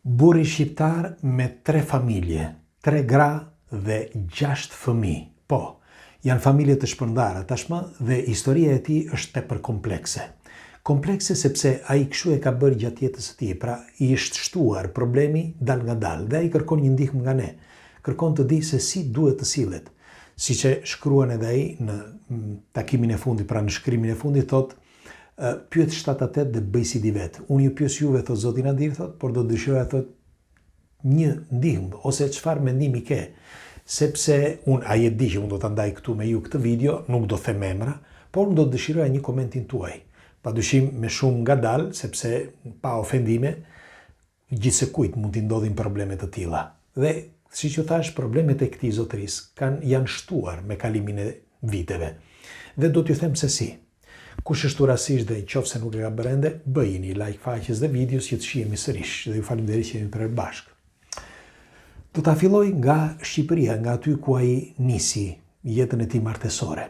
Burri shqiptar me 3 familje, 3 gra dhe 6 fëmijë. Po, janë familje të shpërndara tashmë dhe historia e tij është tepër komplekse. Komplekse sepse ai kështu e ka bërë gjatë jetës së tij, pra i është shtuar problemi dal nga dal dhe ai kërkon një ndihmë nga ne. Kërkon të di se si duhet të sillet. Siç e shkruan edhe ai në takimin e fundit, pra në shkrimin e fundit, thotë pyet 7-8 dhe bëj si di vetë. Unë ju pyes juve, thot Zoti na dir, thot, por do dëshiroja thot një ndihmë ose çfarë mendimi ke, sepse ai e di që unë do ta ndaj këtu me ju këtë video, nuk do them emra, por unë do të dëshiroja një komentin tuaj. Padyshim me shumë ngadalë, sepse pa ofendime, gjithsekujt mund t'i ndodhin probleme të tilla. Dhe siç ju thash, problemet e këtij zotërisë janë shtuar me kalimin e viteve. Dhe do t'ju them se si. Kush është rastësisht dhe nëse nuk e ka bërë ende, bëjini like faqes dhe videos që të shihemi sërish dhe ju falenderoj që jemi për bashkë. Do ta filloj nga Shqipëria, nga aty ku ai nisi jetën e tij martesore.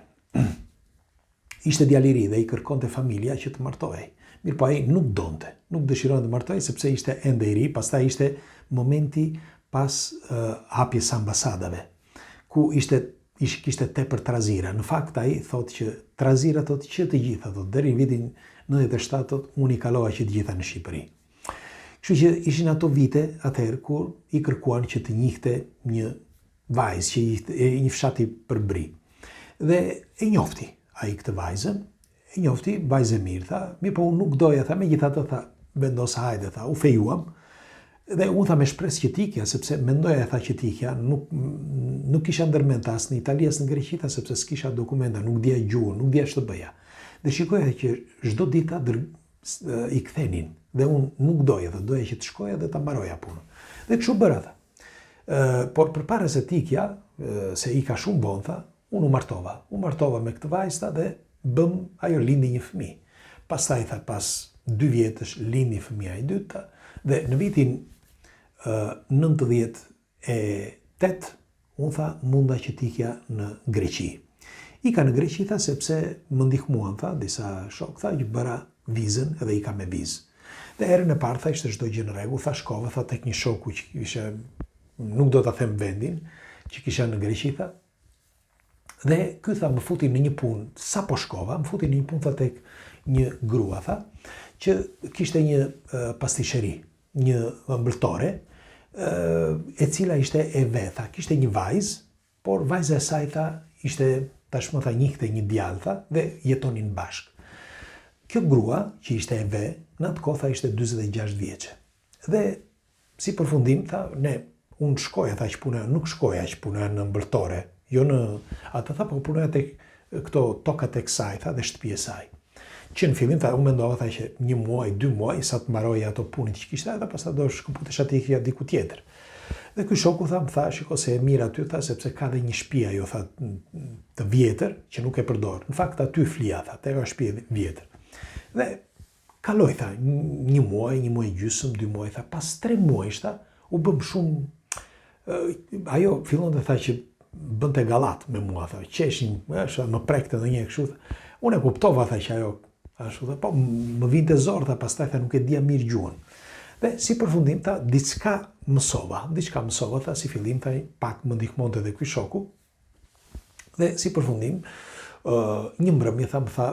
Ishte djalë i ri dhe i kërkonte familja që të martohej. Mirpo ai nuk donte, nuk dëshironte të martohej sepse ishte ende i ri, pastaj ishte momenti pas hapjes së ambasadave, ku kishte tepër trazira. Në fakt ai thotë që trazira thotë që të gjitha, thotë deri në vitin 97 thotë unë i kalova që të gjitha në Shqipëri. Kështu që ishin ato vite atëherë kur i kërkuan që të njihte një vajzë që një fshati përbri. Dhe e njofti ai këtë vajzën, e njofti, vajzë e mirë, tha, mirë po unë nuk doja, tha, megjithatë tha, vendosa hajde, tha, u fejuam. Dhe unë tha me shpresë që t'ikja, sepse mendoja tha që t'ikja, nuk kisha ndërmend as në Itali as në Greqi, sepse s'kisha dokumenta, nuk dija gjuhën, nuk dija ç'të bëja. Dhe shikoja që çdo ditë i kthenin, dhe unë nuk doja që të shkoja dhe ta mbaroja punën. Dhe kështu bëra tha. Por përpara se t'ikja, se ika shumë vonë, tha, unë u martova. U martova me këtë vajzë dhe ajo lindi një fëmijë. Pastaj tha, pas 2 vjetësh lindi fëmia i dytë, dhe në vitin 98, unë tha, munda që t'ikja në Greqi. Ika në Greqi, tha, sepse më ndihmuan, tha, disa shok, tha, që bëra vizën edhe ika me vizë. Dhe herën e parë, tha, ishte çdo gjë në rregull, tha, shkova, tha, tek një shoku që kisha, nuk do ta them vendin, që kisha në Greqi, tha. Dhe ky, tha, më futi në një punë, sa po shkova, më futi në një punë, tha, tek një grua, tha, që kishte një pastisheri, një ëmbëltore, e cila ishte e vetha, kishte një vajzë, por vajza e saj, tha, ishte tashmë, tha, njihte një djalë, tha, dhe jetonin bashkë. Kjo grua, që ishte e ve, në atë kohë, tha, ishte 46 vjeçe. Dhe si përfundim, tha, unë shkoja, tha, që punoja, nuk shkoja që punoja në ëmbëltore, jo në atë, tha, po punoja tek këto tokat tek saj, tha, dhe shtëpia e saj. Që në fillim, tha, unë mendova, tha, që 1 muaj, 2 muaj, sa të mbaroj ato punit që kishte, dhe pastaj do shkëputesh aty ikja diku tjetër. Dhe ky shoku, tha, më tha, shiko se e mirë aty, tha, sepse ka dhe një shtëpi ajo, tha, të vjetër, që nuk e përdor. Në fakt aty flia, tha, te ka shtëpi vjetër. Dhe kaloi, tha, 1 muaj, 1 muaj gjysmë, 2 muaj, tha, pas 3 muajsh, tha, u bëm shumë, ajo fillon të tha që bënte gallat me mua, tha, qeshin, më prekte ndonjë kështu. Unë e kuptova, tha, që ajo ashtu, tha, po më vinte zor, tha, pastaj, tha, nuk e dija mirë gjuhën. Dhe si përfundim, tha, diçka mësova, tha, si fillim, tha, pak më ndihmonte edhe ky shoku. Dhe si përfundim, një mbrëmje, tha, më tha,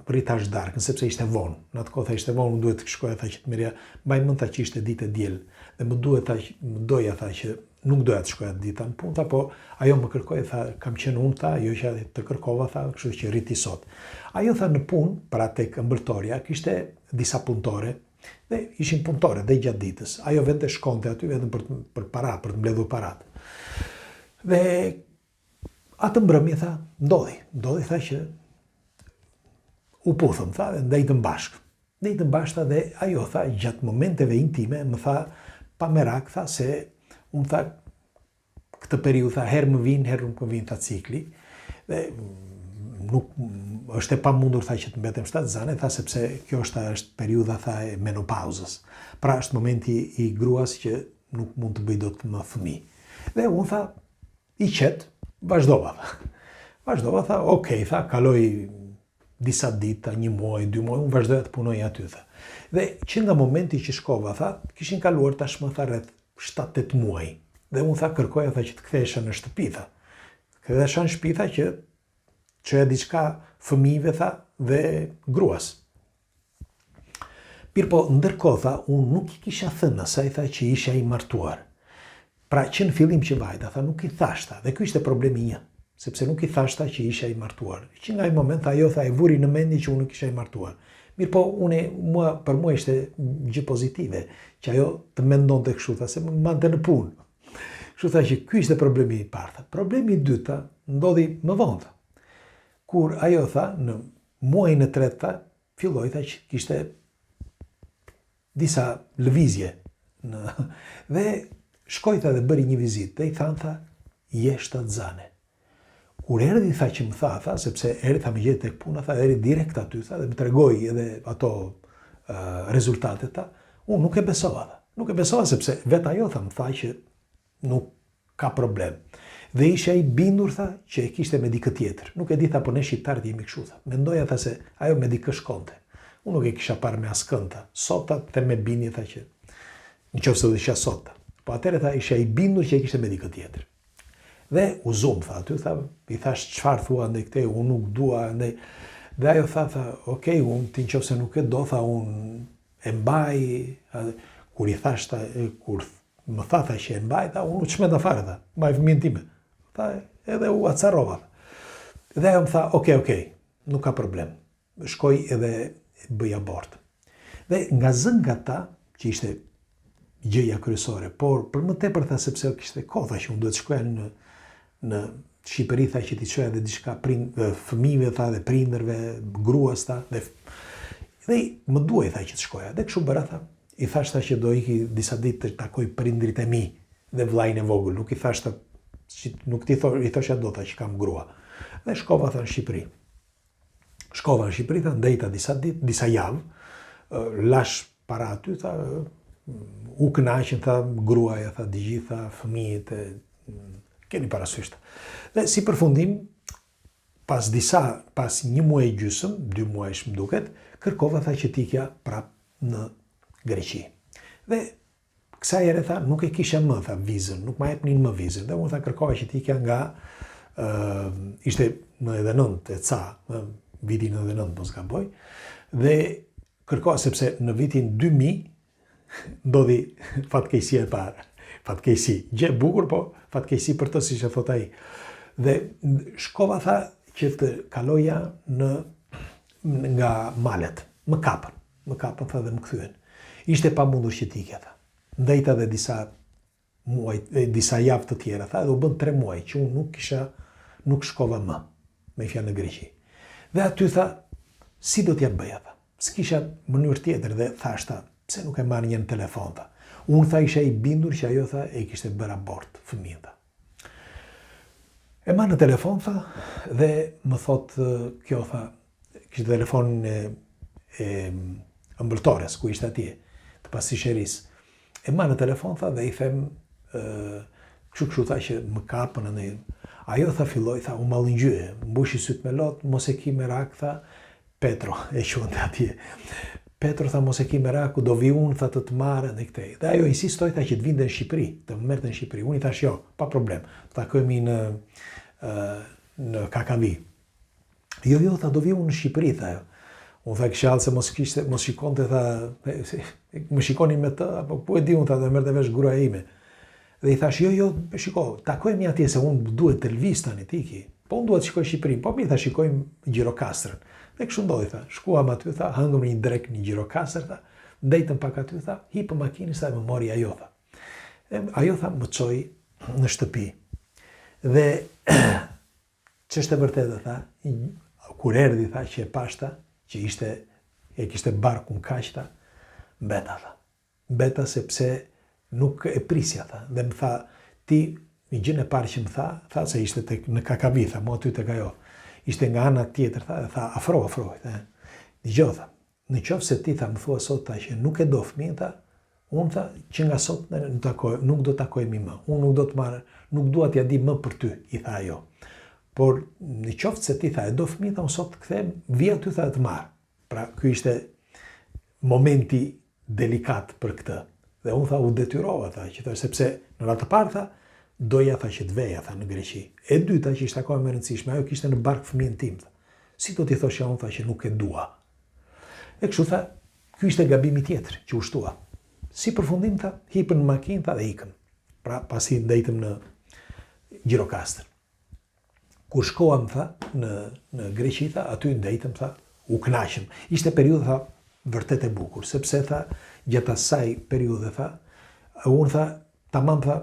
rritash darkën, sepse ishte vonë. Në atë kohë, tha, ishte vonë, unë duhet të shkoja, tha, që të merja, mbaj mend, tha, që ishte ditë e diel, dhe më doja, tha, që nuk doja të shkoja dita në punë, tha, po ajo më kërkoi, tha, kam qenë unë, tha, jo që të kërkova, tha, kështu që rriti sot. Ajo, tha, në punë, pra tek ëmbëltoria, kishte disa punëtore, dhe ishin punëtore dhe gjatë ditës. Ajo vende shkonte aty vetëm për para, për të mbledhur parat. Dhe atë mbrëmje, tha, ndodhi, tha, që u puthëm, tha, dhe ndajtëm bashkë. Tha, dhe ajo, tha, gjatë momenteve intime, më tha, pa merak, tha, se unë, tha, këtë periudhë, tha, herë më vinë, herë nuk më vinë, tha, cikli, dhe nuk është e pamundur, tha, që të mbetem 7 zane, tha, sepse kjo është periudha, tha, e menopauzës. Pra është momenti i gruas që nuk mund të bëj dot më fëmijë. Dhe unë, tha, i qetë, vazhdova, tha, okej, tha, kaloi disa dita, 1 muaj, 2 muaj, unë vazhdoja të punoj aty, tha. Dhe që nga momenti që shkova, tha, kishin kaluar tashmë tha rreth 7-8 muaj. Dhe unë tha kërkoja tha që të kthehesha në shtëpi, tha. Kthehesha në shtëpi, tha, që çoja diçka fëmijëve, tha, dhe gruas. Mirë po, ndërkohë, tha, unë nuk i kisha thënë asaj, tha, që isha i martuar. Pra që në fillim që vajta, tha, nuk i thashta, dhe ky ishte problemi një, sepse nuk i thashta që isha i martuar. Që nga i moment, ajo, tha, e vuri në mendi që unë nuk isha i martuar. Mirë po, për mua ishte gjë pozitive, që ajo të mendon të kështu, tha, se më mante në punë. Kështu tha që ky ishte problemi i parë. Problemi i dytë, ndodhi më vonë, kur ajo, tha, në muajin e tretë, tha, filloi, tha, që kishte disa lëvizje. Dhe shkoj, tha, dhe bëri një vizitë, dhe i thanë, tha, je shtatzane. Kur erdhi, tha, që më tha, sepse erdhi, tha, më gjetë tek puna, tha, erdhi direkt aty, tha, dhe më tregoi edhe ato rezultatet, tha, unë nuk e besova, tha. Nuk e besova sepse vetë ajo, tha, më tha që nuk ka problem. Dhe isha i bindur, tha, që e kishte me dikë tjetër. Nuk e di, tha, po ne shqiptarët jemi kështu, tha. Mendoja, tha, se ajo me dikë shkonte. Unë nuk e kisha parë me askënd, tha. Sot, tha, të me bini, tha, që nëse do isha sot, tha. Po atëherë, tha, isha i bindur që e kishte me dikë tjetër. Dhe u zum, tha, aty, tha, i thash çfarë thua ndaj këtej, unë nuk dua ndaj. Dhe ajo tha, okay, unë ti nëse nuk e do, tha, unë e mbaj. Kur i thash, tha, kur më tha, që e mbaj, tha, unë u çmenda fare, tha, mbaj fëmijën time. Tha, edhe u acarova. Dhe ajo më tha, okay, nuk ka problem. Shkoj edhe bëj abort. Dhe nga zënga ta, që ishte gjëja kryesore, por për më tepër, tha, sepse kishte kohë, që unë duhet shkoja në Shqipëri, tha, që t'i çoja dhe diçka fëmijëve, tha, dhe prindërve, gruas, tha, dhe më duhej, tha, që të shkoja. Dhe kështu bëra, tha, i thash, tha, që do iki disa ditë të takoj prindrit e mi dhe vllajën e vogël. Nuk i thash, tha, nuk i thosha dot, tha, që kam grua. Dhe shkova, tha, në Shqipëri. Shkova në Shqipëri, tha, ndejta disa ditë, disa javë, lash para aty, tha, u kënaqën, tha, gruaja, tha, të gjitha fëmijët, keni parasysh. Dhe si përfundim, pas 1 muaj gjysmë, 2 muajsh më duket, kërkova, tha, që t'ikja prap në Greqi. Dhe kësaj ere, tha, nuk e kisha më, tha, vizën, nuk ma jepnin më vizën. Dhe unë, tha, kërkova që t'ikja nga ishte në 99 e ca, vitin 99, mos gaboj, dhe kërkova sepse në vitin 2000 ndodhi fatkeqësia e parë. Fatkeqësi, gjë e bukur, po fatkeqësi për të, siç e thot ai. Dhe shkova, tha, që të kaloja nga malet. Më kapën, tha, dhe më kthyen. Ishte pamundur që t'ikja, tha. Ndejta dhe disa javë të tjera, tha, dhe u bën 3 muaj që unë nuk shkova më me fjalë në Greqi. Dhe aty, tha, si do t'ja bëja, tha. S'kisha mënyrë tjetër dhe thash, tha, pse nuk e marr një në telefon, tha. Unë, tha, isha i bindur që ajo, tha, e kishte bërë abort fëmijën, tha. E marr në telefon, tha, dhe më thot kjo, tha, kishte telefonin e ëmbëltores, ku ishte atje, të pastisherisë. E marr në telefon, tha, dhe i them kështu, tha, që më kapën në. Ajo, tha, filloi, tha, u mallëngjye, mbushi syt me lot, mos e ki merak, tha, Petro, e quante atje. Petro, tha, mos e ki merak, do vi unë, tha, të marrë dhe këtej. Dhe ajo insistoi, tha, që të vinte në Shqipëri, të më merrte në Shqipëri. Unë i thash, jo, pa problem. Takojmë në Kakavi. Jo, tha, do vi unë në Shqipëri, tha ajo. Unë, tha, kisha se mos shikonte, tha, më shikonin me të, apo po e di unë, tha, dhe merrte vesh gruaja ime. Dhe i thash, jo, shiko, takojmë atje se unë duhet të lviz tani tiki. Po unë duhet shikoj Shqipërinë, po mi, tha, shikojmë Gjirokastrën. Dhe kështu ndodhi, tha, shkuam aty, tha, hëngëm një drek një Gjirokastër, tha, ndejtëm pak aty, tha, hipëm makinës, tha, më mori ajo, tha. Ajo, tha, më çoi në shtëpi. Dhe ç'është e vërtetë, tha, kur erdhi, tha, që e pashta, që e kishte barkun kaq, tha, mbeta, tha. Mbeta sepse nuk e prisja, tha, dhe më tha, ti, një gjën e parë që më tha, se ishte në Kakavi, tha, mo aty tek ajo. Ishte nga ana tjetër, tha, afro, tha. Dgjoj, tha, në qoftë se ti, tha, më thua sot, tha, që nuk e do fëmijën, tha, unë, tha, që nga sot nuk do takojmë më. Unë nuk do të marr, nuk dua t'ja di më për ty, i tha ajo. por në qoftë se ti tha, e do fëmijë, unë sot të kthem, vija ty tha e të marr. Pra, ky ishte momenti delikat për këtë. Dhe unë tha, u detyrova, tha, që tha, sepse në ratë parë, tha, doja, tha, që të veja, tha, në Greqi. E dyta, që ishte akoma më rëndësishme, ajo kishte në bark fëmijën tim, tha. Si do t'i thoshja unë, tha, që nuk e dua. E kështu, tha, ky ishte gabimi tjetër, që u shtua. Si përfundim, tha, hipën në makinë, tha, dhe ikën. Pra, pasi ndajtëm në Gjirokastër. Kur shkoam, tha, në Greqi, tha, aty ndajtëm, tha, u kënaqëm. Ishte periudhë, tha, vërtet e bukur, sepse, tha, gjatë asaj periudhe, tha, unë, tha, tamam, tha,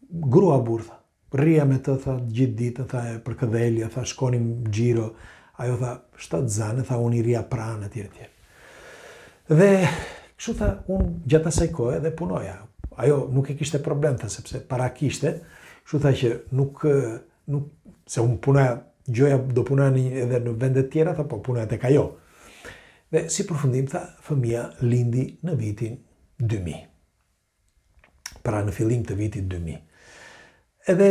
grua burr, tha, rria me të, tha, gjithë ditën, tha, për këdhelja, tha, shkonim Gjiro, ajo, tha, 7 zane, tha, unë i rria pranë, etj. Dhe, kështu, tha, unë gjatë asaj kohe dhe punoja. Ajo nuk e kishte problem, tha, sepse para kishte, kështu, tha, që nuk, se unë punoja, gjoja do punoja edhe në vendet tjera, tha, po punoja tek ajo. Dhe si përfundim, tha, fëmia lindi në vitin 2000. Pra në fillim të vitit 2000. Edhe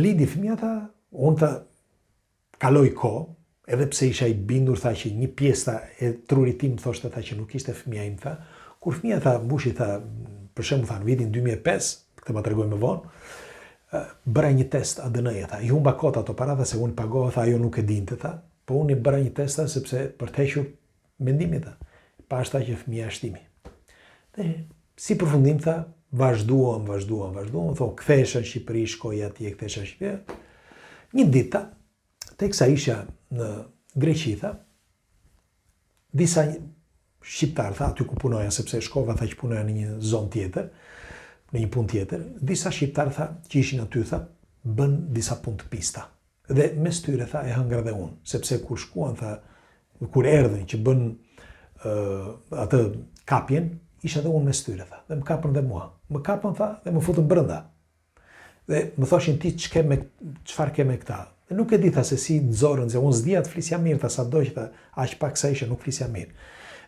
lindi fëmia, tha, unë, tha, kaloi kohë, edhe pse isha i bindur, tha, që një pjesë, tha, e trurit tim thoshte, tha, që nuk ishte fëmia im, tha, kur fëmia, tha, mbushi, tha, për shembull, tha, në vitin 2005, këtë ma tregoj më vonë, bëra një test ADN-ja, tha, i humba kot ato para, tha, se unë pagova, tha, ajo nuk e dinte, tha, po unë i bëra një test, tha, sepse për të hequr mendimin, tha, pash, tha, që fëmia është imi. Dhe si përfundim, tha, vazhduam, tho, kthesha në Shqipëri, shkoj atje, kthesha në Shqipëri. Një ditë, tha, teksa isha në Greqi, tha, disa shqiptar, tha, aty ku punoja, sepse shkova, tha, që punoja në një zonë tjetër, në një punë tjetër, disa shqiptar, tha, që ishin aty, tha, bën disa punë të pista. Dhe mes tyre, tha, e hëngra dhe unë, sepse kur shkuan, tha, kur erdhin që bën atë kapjen, isha dhe unë mes tyre, tha, dhe më kapën dhe mua. Më kapën, tha, dhe më futën brenda. Dhe më thoshin ti çfarë ke me këta? Dhe nuk e di, tha, se si nxorën, se unë s'dija të flisja mirë, tha, sa do që, tha, aq pak sa isha, nuk flisja mirë.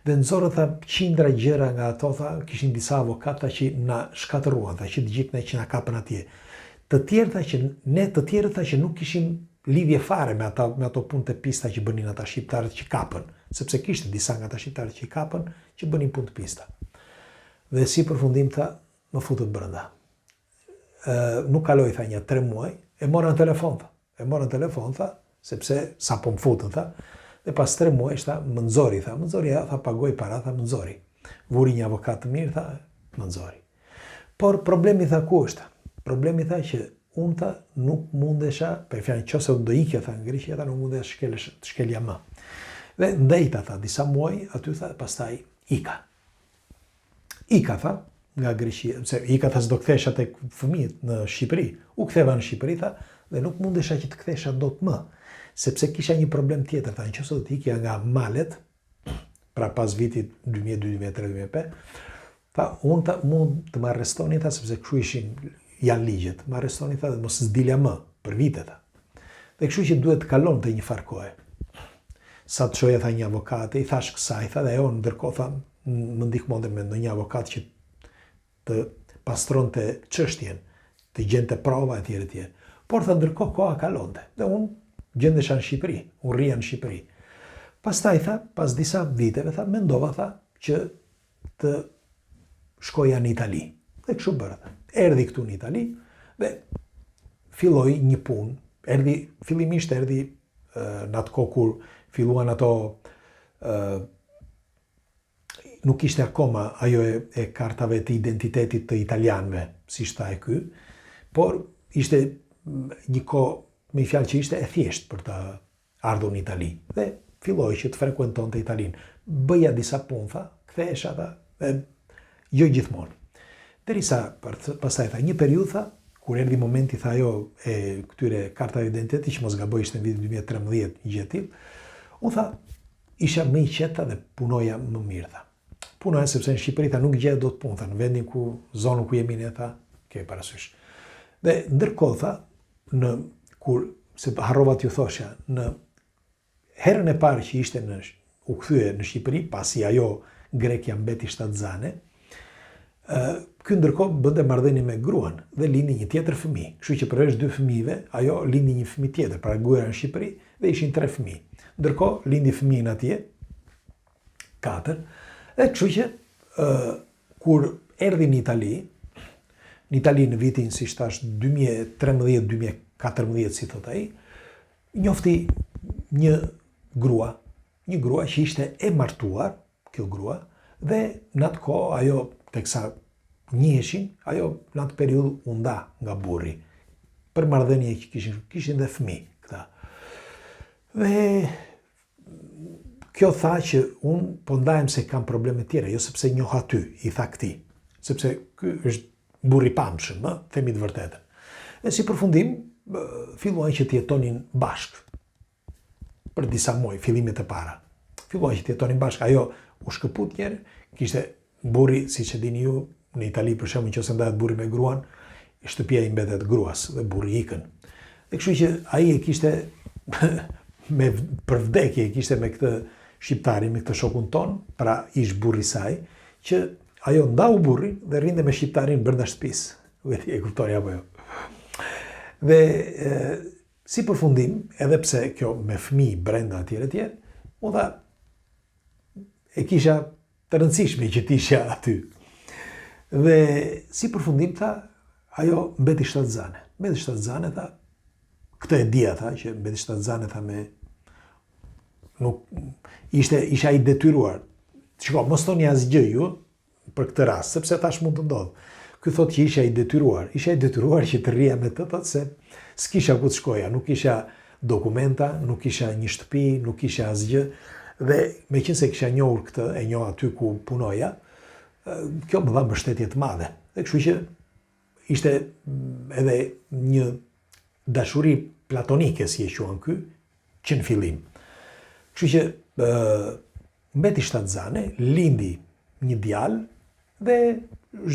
Dhe nxorën, tha, qindra gjëra nga ato, tha, kishin disa avokata që na shkatëruan, tha, që të gjithë që na kapën atje. Të tjerë, tha, që nuk kishin lidhje fare me ato punë të pista që bënin ata shqiptarët që kapën, sepse kishte disa nga ata shqiptarët që kapën që bënin punë të pista. Dhe si përfundim, tha, më futët brenda. Nuk kaloi, tha, një 3 muaj, e mora në telefon, tha, sepse sa po më futën, tha, dhe pas 3 muaj, tha, më nxori, tha, tha, pagoj para, tha, më nxori. Vuri një avokat të mirë, tha, më nxori. Por problemi, tha, ku është? Problemi, tha, që unë, tha, nuk mundesha, për fjalë nëse do ikja, tha, në Greqi, tha, nuk mundesha të shkelja më. Dhe ndajta, tha, disa muaj aty, tha, pastaj ika. Ika, tha, nga Greqia, se ika, tha, s'do kthesha tek fëmijët në Shqipëri. U ktheva në Shqipëri, tha, dhe nuk mundesha që të kthesha dot më, sepse kisha një problem tjetër, tha, nëse do të ikja nga malet, pra pas vitit 2002, 2003, 2005, tha, unë, tha, mund të më arrestoni, tha, sepse kështu ishin janë ligjet, më arrestoni, tha, dhe mos s'dilja më, për vite, tha. Dhe kështu që duhet të kalon të një farkohe. Sa të shoja, tha, një avokate, i thash kësaj, tha, dhe jo, ndërkohë, tha, më ndihmonte me ndonjë avokat që të pastronte çështjen, të gjente prova etj. Por, tha, ndërkohë koha kalonte. Dhe unë gjendesha në Shqipëri, unë rria në Shqipëri. Pastaj, tha, pas disa viteve, tha, mendova, tha, që të shkoja në Itali. Dhe kështu bëra, tha. Erdhi këtu në Itali dhe filloi një punë. Fillimisht erdhi në atë kohë kur filluan ato, nuk ishte akoma ajo e kartave të identitetit të italianëve, si shta e ky, por ishte një kohë, me fjalë që ishte e thjesht për të ardhur në Itali. Dhe filloi që të frekuentonte Italinë. Bëja disa punë, tha, kthehesha, tha, dhe jo gjithmonë. Derisa pastaj, tha, një periudhë, tha, kur erdhi momenti, tha, ajo e këtyre kartave identiteti, që mos gaboj ishte në vitin 2013, një gjë e tillë, unë, tha, isha më i qeta dhe punoja më mirë, tha. Punoja sepse në Shqipëri, tha, nuk gjeja dot punë, tha, në vendin zonën ku jemi ne, tha, ke parasysh. Dhe ndërkohë, tha, se harrova t'ju thosha, në herën e parë që ishte u kthye në Shqipëri, pasi ajo Grekja mbeti shtatzane, Ky ndërkohë bënte marrëdhënie me gruan dhe lindi një tjetër fëmijë. Kështu që përveç 2 fëmijëve, ajo lindi një fëmijë tjetër, pra gruaja në Shqipëri dhe ishin 3 fëmijë. Ndërkohë lindi fëmijën atje 4. Dhe kështu që kur erdhi në Itali në vitin si thash 2013-2014 si thot ai, njofti një grua që ishte e martuar, kjo grua, dhe në atë kohë ajo teksa njiheshin, ajo në atë periudhë u nda nga burri. Për marrëdhënie që kishin dhe fëmijë këta. Dhe kjo tha që unë po ndajem se kam probleme tjera, jo sepse njoh aty, i tha këtij, sepse ky është burri pamshëm, themi të vërtetën. Dhe si përfundim, filluan që të jetonin bashkë për disa muaj, fillimet e para. Filluan që të jetonin bashkë, ajo u shkëput njerë, kishte burri, siç e dini ju, në Itali për shembull nëse ndahet burri me gruan, shtëpia i mbetet gruas dhe burri ikën. Dhe kështu që ai e kishte për vdekje, e kishte me këtë shqiptarin, me këtë shokun ton, pra ish burri saj, që ajo ndau burrin dhe rrinte me shqiptarin brenda shtëpisë. E kuptoni apo jo? Dhe si përfundim, edhe pse kjo me fëmijë brenda etj, u tha e kisha të rëndësishme që t'isha aty. Dhe si përfundim tha, ajo mbeti shtatzane. Mbeti shtatzane, tha, këtë e dia, tha, që mbeti shtatzane, tha, me nuk isha i detyruar. Shiko, mos thoni asgjë ju për këtë rast, sepse tash mund të ndodh. Ky thot që isha i detyruar që të rrija me të, thot se s'kisha ku të shkoja, nuk isha dokumenta, nuk isha një shtëpi, nuk isha asgjë. Dhe meqense kisha njohur këtë, e njoh aty ku punoja, kjo më dha mbështetje të madhe. Dhe kështu që ishte edhe një dashuri platonike, si e quajnë ky, që në fillim. Kështu që mbeti shtatzane, lindi një djalë dhe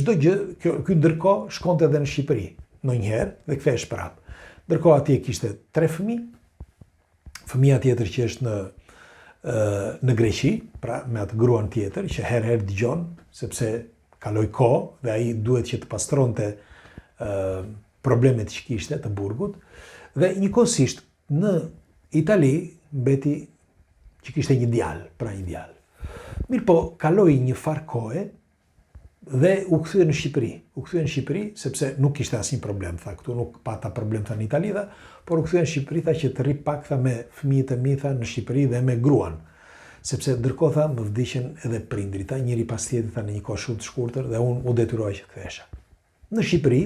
çdo gjë, ky ndërkohë shkonte edhe në Shqipëri, ndonjëherë dhe kthehesh prapë. Ndërkohë atje kishte 3 fëmijë. Fëmia tjetër që është në Greqi, pra me atë gruan tjetër, që herë dëgjon, sepse kaloi kohë dhe ai duhet që të pastronte problemet që kishte të burgut, dhe njëkohësisht në Itali mbeti që kishte një djalë, pra një djalë. Mirë po, kaloi një farë kohe dhe u kthye në Shqipëri. U kthye në Shqipëri sepse nuk kishte asnjë problem, tha, këtu nuk pata problem, tha, në Itali, tha, por u kthye në Shqipëri, tha, që të rri pak, tha, me fëmijët e mi, tha, në Shqipëri dhe me gruan. Sepse ndërkohë, tha, më vdiqën edhe prindrit, tha, njëri pas tjetrit, tha, në një kohë shumë të shkurtër dhe unë u detyrova që të kthehesha. Në Shqipëri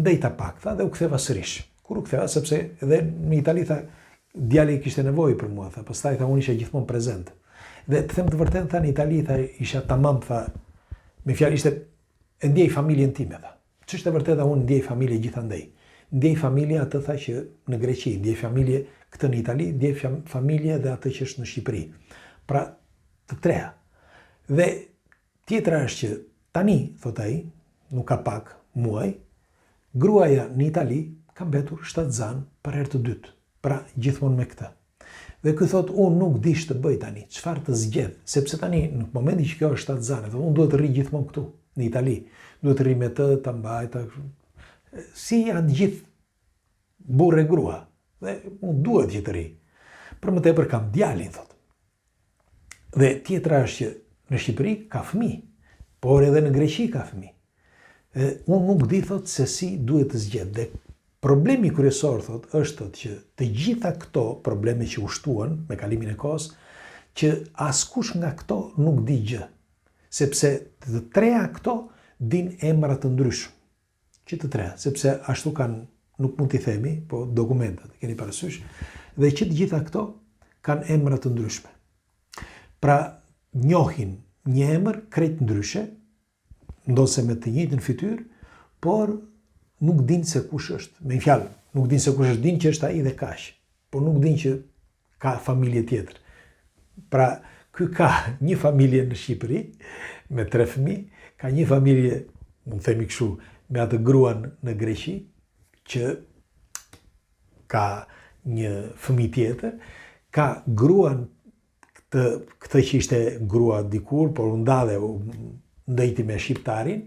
ndejta pak, tha, dhe u ktheva sërish. Kur u ktheva, sepse edhe në Itali, tha, djali kishte nevojë për mua, tha, pastaj, tha, unë isha gjithmonë prezent. Dhe të them të vërtetë, tha, në Itali, tha, isha tamam, tha, me fjalë ishte e ndjej familjen time, tha. Ç'është e vërtetë, unë ndjej familje gjithandej. Ndjej familje atë, tha, që në Greqi, ndjej familje këtë në Itali, ndjej familje dhe atë që është në Shqipëri. Pra, të treja. Dhe tjetra është që tani, thot ai, nuk ka pak muaj, gruaja në Itali ka mbetur shtatzan për herë të dytë. Pra, gjithmonë me këtë. Dhe ky thot, unë nuk di ç'të bëj tani, çfarë të zgjedh, sepse tani në momentin që kjo është shtatzane, unë duhet të rri gjithmonë këtu, në Itali. Duhet të rri me të, ta mbaj, si janë gjithë burrë e grua. Dhe unë duhet që të rri. Për më tepër kam djalin, thot. Dhe tjetra është që në Shqipëri ka fëmijë, por edhe në Greqi ka fëmijë. Unë nuk di, thot, se si duhet të zgjedh. Dhe problemi kryesor, thot, është, thot, që të gjitha këto probleme që u shtuan me kalimin e kohës, që askush nga këto nuk di gjë, sepse të treja këto din emra të ndryshëm. Që të treja, sepse ashtu kanë, nuk mund t'i themi, po dokumentat, keni parasysh, dhe që të gjitha këto kanë emra të ndryshme. Pra, njohin një emër krejt ndryshe, ndonse me të njëjtën fytyrë, por nuk din se kush është. Me fjalë, nuk din se kush është, din që është ai dhe kaq, por nuk din që ka familje tjetër. Pra, ky ka një familje në Shqipëri me 3 fëmijë, ka një familje, mund të themi kështu, me atë gruan në Greqi, që ka një fëmijë tjetër, ka gruan këtë që ishte grua dikur, por u nda dhe ndëjti me shqiptarin,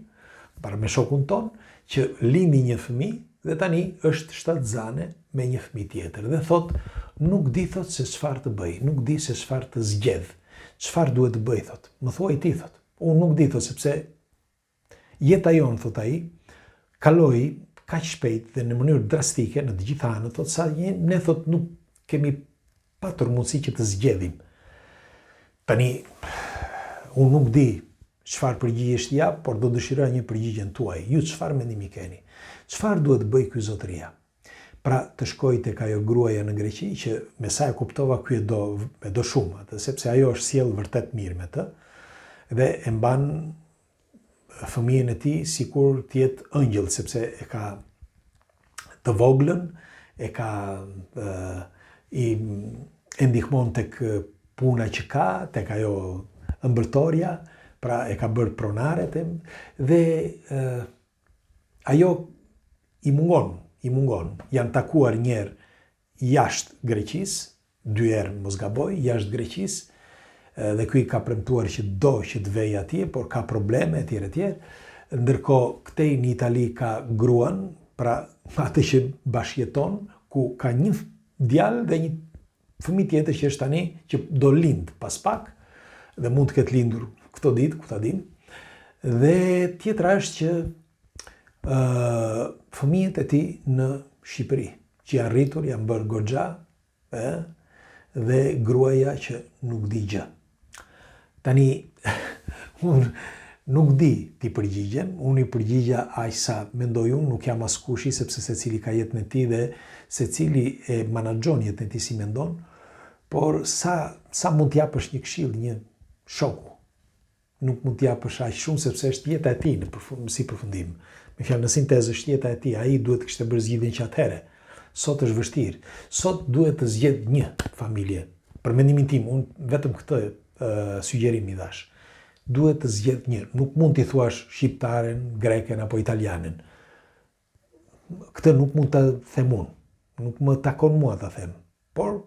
para me shokun ton, që lindi një fëmijë dhe tani është shtatzane me një fëmijë tjetër. Dhe thot, nuk di thot se çfarë të bëj, nuk di se çfarë të zgjedh, çfarë duhet të bëj thot. Më thuaj ti thot. Unë nuk di thot sepse jeta jonë thot ai, kaloi kaq shpejt dhe në mënyrë drastike në të gjitha anët, thot sa ne thot nuk kemi patur mundësi që të zgjedhim. Tani unë nuk di çfarë përgjigjesh ti jap, por do dëshiroj një përgjigjen tuaj. Ju çfarë mendimi keni? Çfarë duhet bëj ky zotëria? Pra të shkoj tek ajo gruaja në Greqi që me sa e kuptova ky e do shumë atë, sepse ajo është sjell vërtet mirë me të dhe e mban fëmijën e tij sikur të jetë ëngjëll, sepse e ka të voglën, e ka e ndihmon tek puna që ka, tek ajo ëmbëltorja, pra e ka bërë pronare dhe ajo i mungon. Janë takuar njerë jashtë Greqisë, 2 herë mos gaboj, jashtë Greqisë, dhe ky ka premtuar që do që të vej atje, por ka probleme etj. Ndërkohë këtej në Itali ka gruan, pra atë që bashkëjeton, ku ka një djalë dhe një fëmijë tjetër që është tani që do lind pas pak dhe mund të ketë lindur këto ditë, ku ta dim. Dhe tjetra është që fëmijët e tij në Shqipëri, që janë rritur, janë bërë goxha, dhe gruaja që nuk di gjë. Tani, unë nuk di ti përgjigjem, unë i përgjigja aq sa mendoj unë, nuk jam askushi sepse secili ka jetën e tij dhe secili e menaxhon jetën e tij si mendon, por sa mund t'japësh një këshill një shoku. Nuk mund t'japësh aq shumë sepse është jeta e tij si përfundim. Me fjalë, në sintezë është jeta e tij, ai duhet kishte bërë zgjidhjen që atëherë. Sot është vështirë. Sot duhet të zgjedh një familje. Për mendimin tim, unë vetëm këtë sugjerim i dash. Duhet të zgjedh një. Nuk mund t'i thuash shqiptaren, greken apo italianen. Këtë nuk mund ta them unë. Nuk më takon mua ta them. Por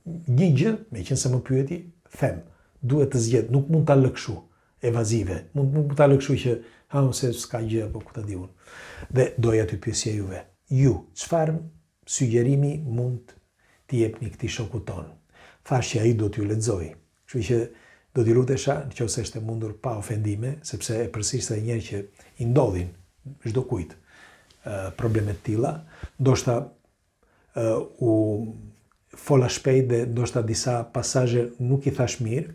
një gjë, meqense më pyeti, them. Duhet të zgjedh, nuk mund ta lë kështu evazive. Mund ta lë kështu që se s'ka gjë apo ku ta di unë. Dhe doja t'ju pyesja juve. Ju, çfarë sugjerimi mund t'i jepni këtij shokut ton? Thash që ai do t'ju lexoj. Kështu që do t'i lutesha, nëse është e mundur pa ofendime, sepse e përsërisë edhe një herë që i ndodhin çdo kujt probleme të tilla, ndoshta u fola shpejt dhe ndoshta disa pasazhe nuk i thash mirë,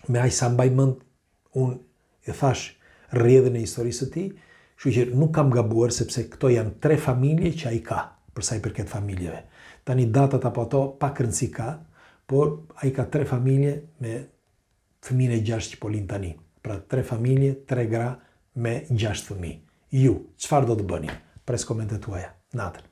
me aq sa mbaj mend unë i thash rrjedhën e historisë së tij, kështu që nuk kam gabuar sepse këto janë 3 familje që ai ka, për sa i përket familjeve. Tani datat apo ato pak rëndësi ka, por ai ka 3 familje me fëmijën e 6 që po lind tani. Pra 3 familje, 3 gra me 6 fëmijë. Ju, çfarë do të bëni? Pres komentet tuaja. Natën.